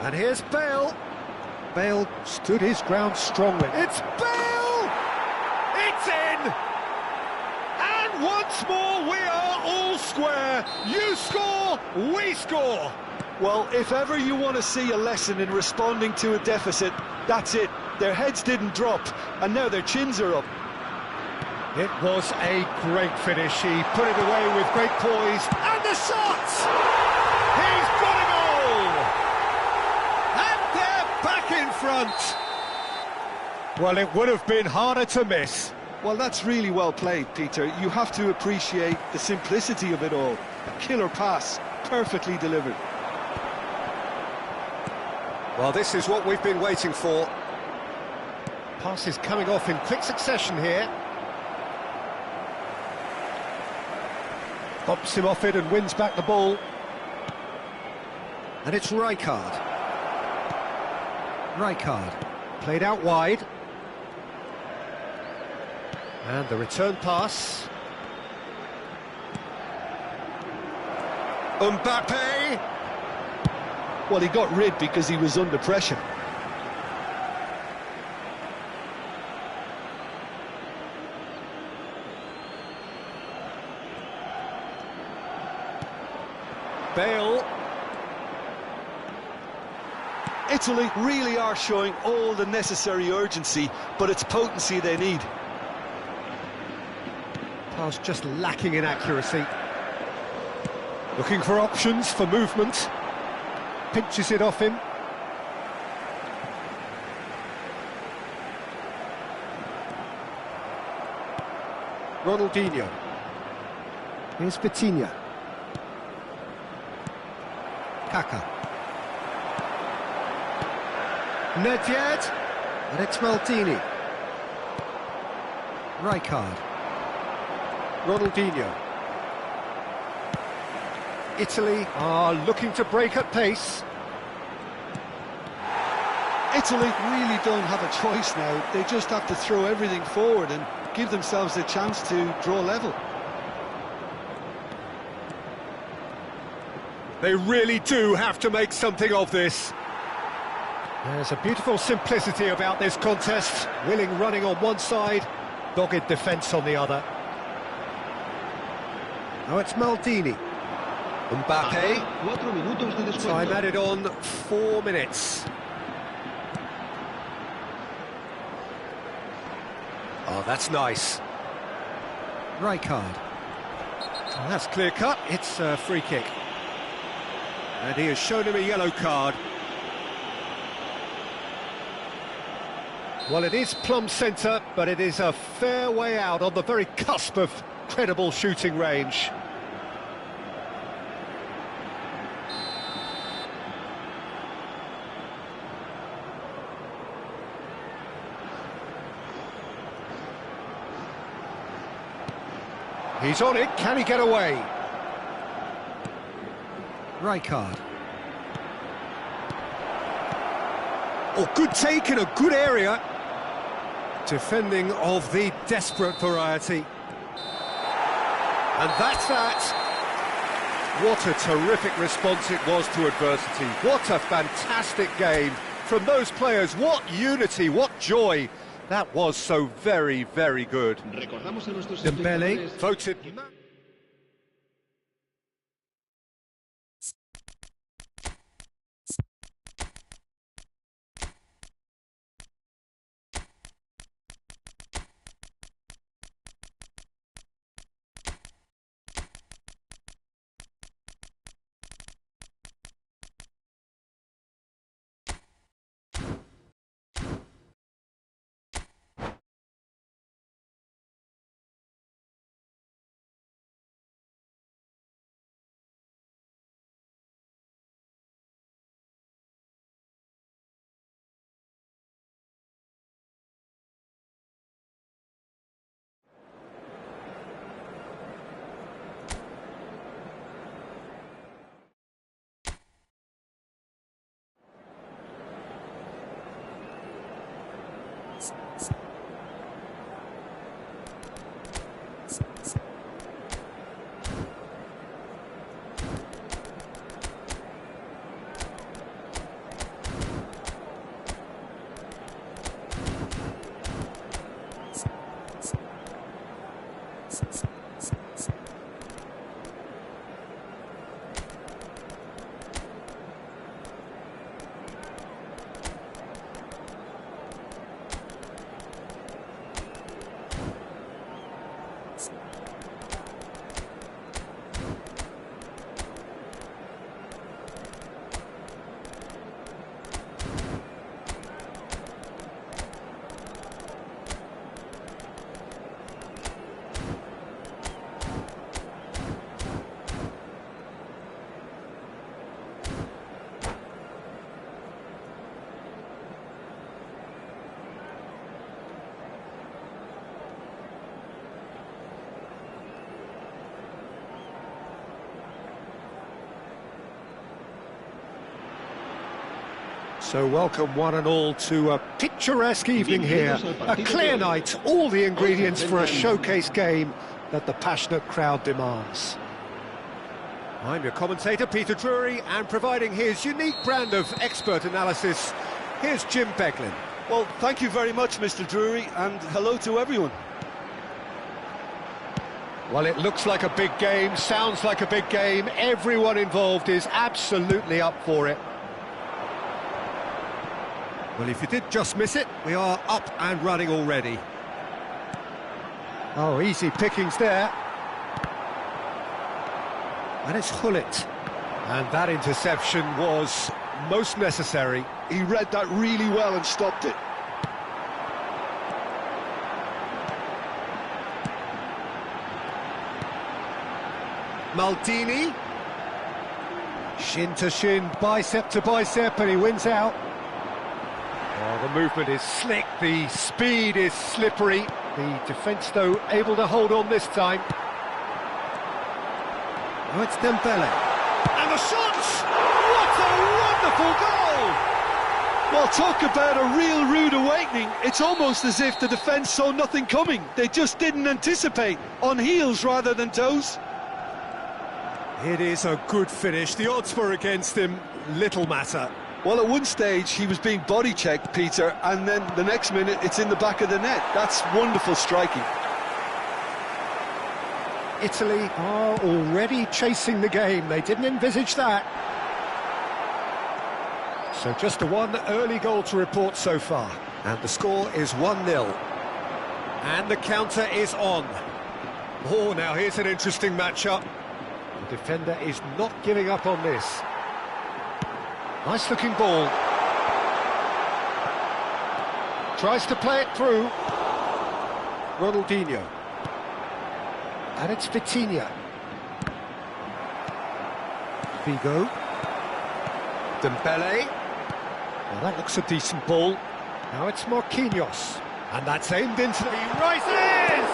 and here's Bale. Bale stood his ground strongly. It's Bale! It's in! And once more we are all square. You score, we score. Well, if ever you want to see a lesson in responding to a deficit, that's it. Their heads didn't drop, and now their chins are up. It was a great finish. He put it away with great poise, and the shot! He's got a goal! And they're back in front! Well, it would have been harder to miss. Well, that's really well played, Peter. You have to appreciate the simplicity of it all. A killer pass, perfectly delivered. Well, this is what we've been waiting for. Passes coming off in quick succession here. Bumps him off it and wins back the ball. And it's Rijkaard. Played out wide. And the return pass. Mbappe! Well, he got rid because he was under pressure. Bale. Italy really are showing all the necessary urgency, but it's potency they need. Pass just lacking in accuracy. Looking for options for movement. Pinches it off him. Ronaldinho. Here's Vitinha. Kaka. Nedved. And it's Maldini. Rijkaard. Ronaldinho. Italy are looking to break at pace. Italy really don't have a choice now. They just have to throw everything forward and give themselves a chance to draw level. They really do have to make something of this. There's a beautiful simplicity about this contest. Willing running on one side, dogged defence on the other. Now it's Maldini. Mbappe. Time added on 4 minutes. Oh, that's nice. Rijkaard. Oh, that's clear cut. It's a free kick. And he has shown him a yellow card. Well, it is plumb centre, but it is a fair way out on the very cusp of credible shooting range. He's on it, can he get away? Rijkaard. Oh, good take in a good area. Defending of the desperate variety. And that's that. What a terrific response it was to adversity. What a fantastic game from those players. What unity, what joy. That was so very, very good. Dembele voted... So welcome one and all to a picturesque evening here. A clear night, all the ingredients for a showcase game that the passionate crowd demands. I'm your commentator, Peter Drury, and providing his unique brand of expert analysis, here's Jim Beglin. Well, thank you very much, Mr. Drury, and hello to everyone. Well, it looks like a big game, sounds like a big game. Everyone involved is absolutely up for it. Well, if you did just miss it, we are up and running already. Oh, easy pickings there. And it's Hullet. And that interception was most necessary. He read that really well and stopped it. Maldini. Shin to shin, bicep to bicep, and he wins out. Oh, the movement is slick, the speed is slippery. The defence, though, able to hold on this time. Now it's Dembele. And the shot! What a wonderful goal! Well, talk about a real rude awakening. It's almost as if the defence saw nothing coming. They just didn't anticipate. On heels rather than toes. It is a good finish. The odds were against him. Little matter. Well, at one stage, he was being body-checked, Peter, and then the next minute, it's in the back of the net. That's wonderful striking. Italy are already chasing the game. They didn't envisage that. So just a one early goal to report so far. And the score is 1-0. And the counter is on. Oh, now here's an interesting matchup. The defender is not giving up on this. Nice looking ball. Tries to play it through. Ronaldinho. And it's Vitinha. Figo. Dembele. Well, that looks a decent ball. Now it's Marquinhos. And that's aimed into the... He rises!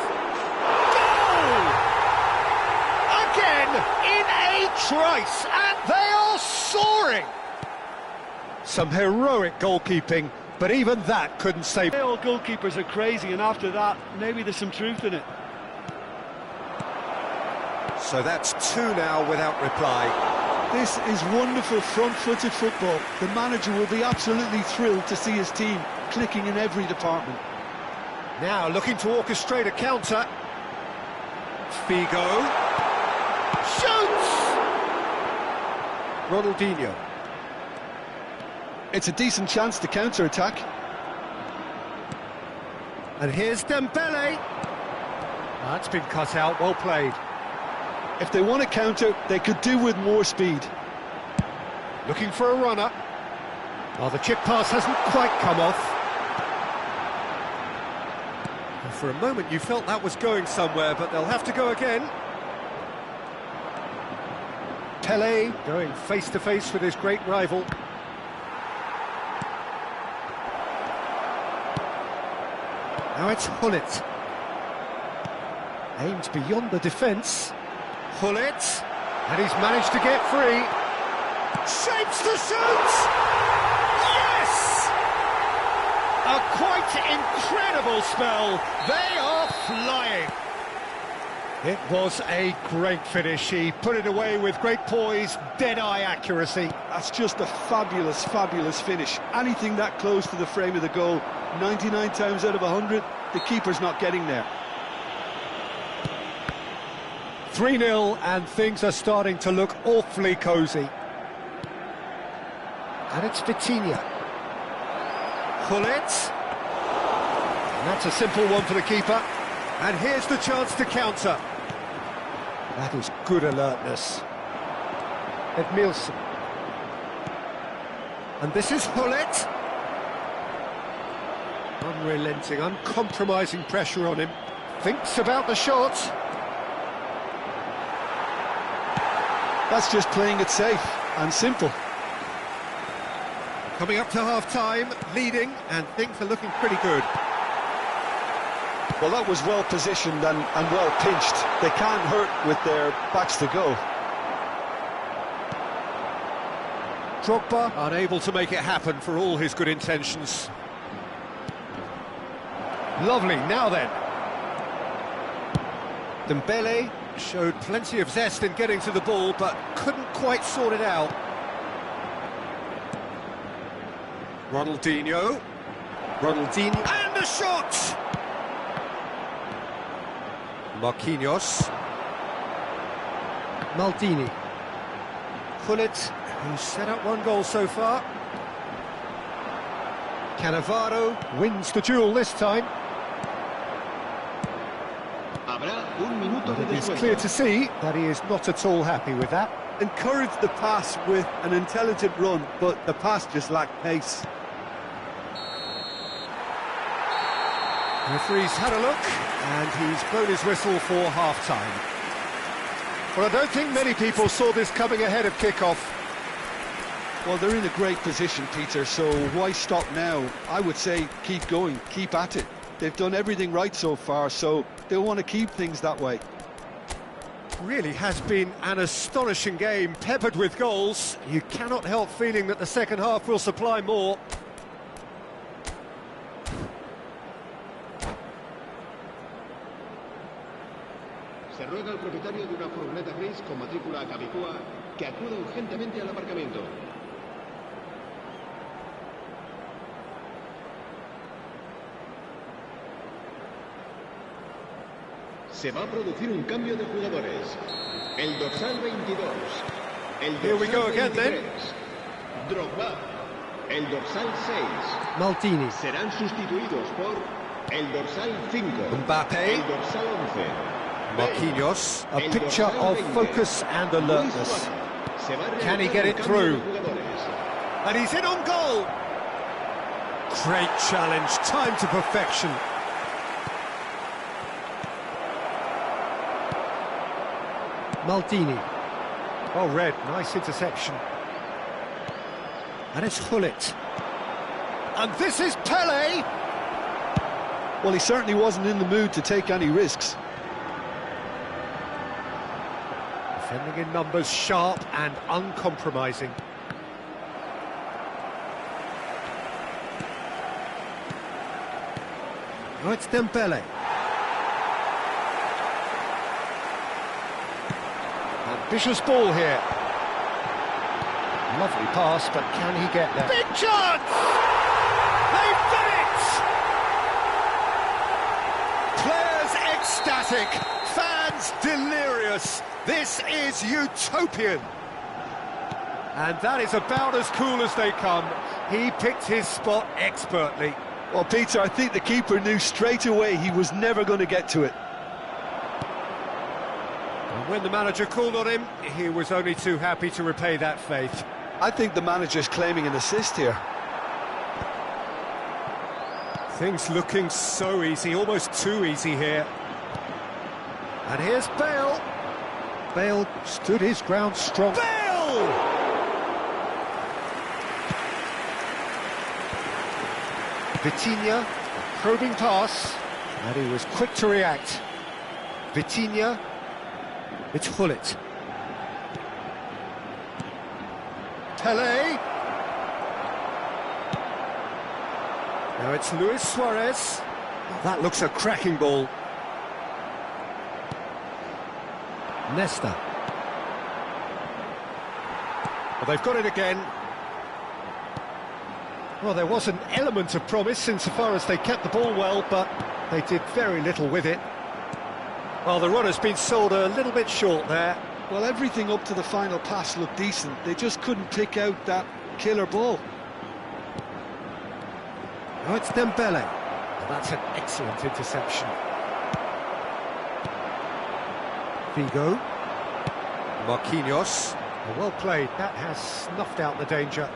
Goal! Again, in a trice, and they are soaring! Some heroic goalkeeping, but even that couldn't save... All goalkeepers are crazy, and after that, maybe there's some truth in it. So that's 2 now without reply. This is wonderful front-footed football. The manager will be absolutely thrilled to see his team clicking in every department. Now looking to orchestrate a counter. Figo. Shoots! Ronaldinho. It's a decent chance to counter-attack. And here's Dembele. That's been cut out, well played. If they want to counter, they could do with more speed. Looking for a runner. Well, the chip pass hasn't quite come off. Well, for a moment you felt that was going somewhere, but they'll have to go again. Pele going face-to-face with his great rival. Now it's Hullet. Aimed beyond the defence. Hullet, and he's managed to get free. Shapes to shoot! Yes! A quite incredible spell. They are flying. It was a great finish. He put it away with great poise, dead-eye accuracy. That's just a fabulous, fabulous finish. Anything that close to the frame of the goal, 99 times out of 100, the keeper's not getting there. 3-0, and things are starting to look awfully cosy. And it's Vitinha. Hullet. And that's a simple one for the keeper. And here's the chance to counter. That is good alertness. Edmilson. And this is Hullet. Unrelenting, uncompromising pressure on him. Thinks about the shot. That's just playing it safe and simple. Coming up to half-time, leading, and things are looking pretty good. Well, that was well positioned and well pinched. They can't hurt with their backs to go. Drogba unable to make it happen for all his good intentions. Lovely, now then. Dembele showed plenty of zest in getting to the ball, but couldn't quite sort it out. Ronaldinho, and a shot! Marquinhos. Maldini. Gullit, who's set up one goal so far. Cannavaro wins the duel this time. It is clear to see that he is not at all happy with that. Encouraged the pass with an intelligent run, but the pass just lacked pace. The referee's had a look, and he's blown his whistle for half-time. Well, I don't think many people saw this coming ahead of kick-off. Well, they're in a great position, Peter, so why stop now? I would say keep going, keep at it. They've done everything right so far, so they'll want to keep things that way. Really has been an astonishing game, peppered with goals. You cannot help feeling that the second half will supply more. Se ruega al propietario de una furgoneta gris con matrícula Capicúa que acuda urgentemente al aparcamiento. Se va a producir un cambio de jugadores. El dorsal 22. El Here we go dorsal again, 23. Drogba. El dorsal 6. Maldini. Serán sustituidos por el dorsal 5. Mbappe. El dorsal 11. Marquinhos, a El picture dorsal of 20. focus and alertness. Se va a Can he realizar get un it cambio through? de jugadores. And he's in on goal! Great challenge, time to perfection. Maldini. Well read, nice interception. And it's Gullit. And this is Pele! Well, he certainly wasn't in the mood to take any risks. Defending in numbers, sharp and uncompromising. Now it's Dembele. Ambitious ball here. Lovely pass, but can he get there? Big chance! They've done it! Players ecstatic, fans delirious. This is utopian. And that is about as cool as they come. He picked his spot expertly. Well, Peter, I think the keeper knew straight away he was never going to get to it. And when the manager called on him, he was only too happy to repay that faith. I think the manager's claiming an assist here. Things looking so easy, almost too easy here. And here's Bale. Bale stood his ground strong. Bale! Vitinha, probing pass, and he was quick to react. Vitinha, it's Gullit. Pele. Now it's Luis Suarez. That looks a cracking ball. Nesta. Well, they've got it again. Well, there was an element of promise insofar as they kept the ball well, but they did very little with it. Well, the run has been sold a little bit short there. Well, everything up to the final pass looked decent. They just couldn't pick out that killer ball. Now it's Dembele. Well, that's an excellent interception. Figo. Marquinhos. Well played. That has snuffed out the danger.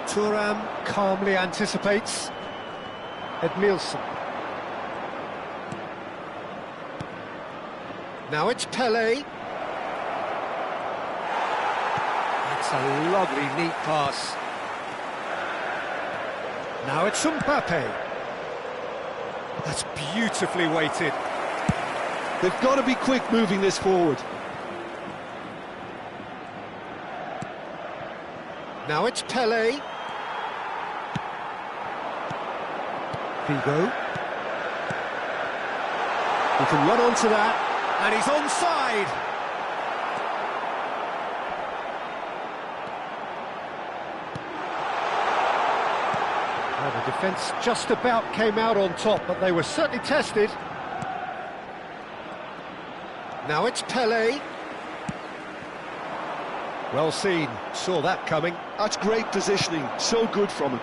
Thuram calmly anticipates. Edmilson. Now it's Pele. That's a lovely, neat pass. Now it's Mbappe. That's beautifully weighted. They've got to be quick moving this forward. Now it's Pele. Figo. He can run onto that, and he's onside. Well, the defence just about came out on top, but they were certainly tested. Now it's Pele. Well seen, saw that coming. That's great positioning, so good from him.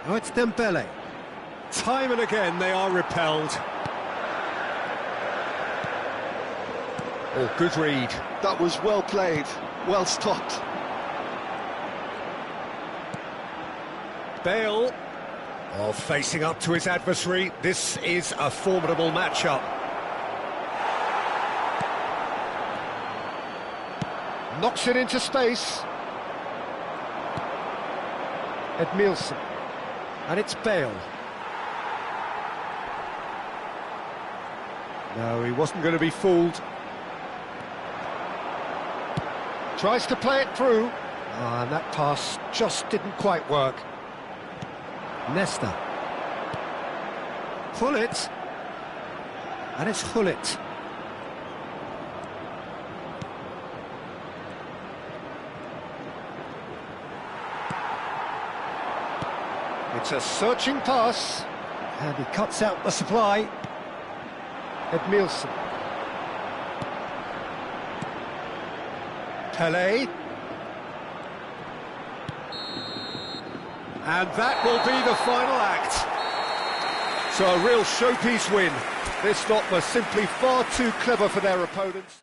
Now it's Dembele. Time and again they are repelled. Oh, good read. That was well played, well stopped. Bale. Oh, facing up to his adversary. This is a formidable matchup. Knocks it into space. Edmilson. And it's Bale. No, he wasn't going to be fooled. Tries to play it through. And that pass just didn't quite work. Nesta. Hullet. And it's Hullet. It's a searching pass. And he cuts out the supply. Edmilson. Pele. And that will be the final act. So a real showpiece win. This lot was simply far too clever for their opponents.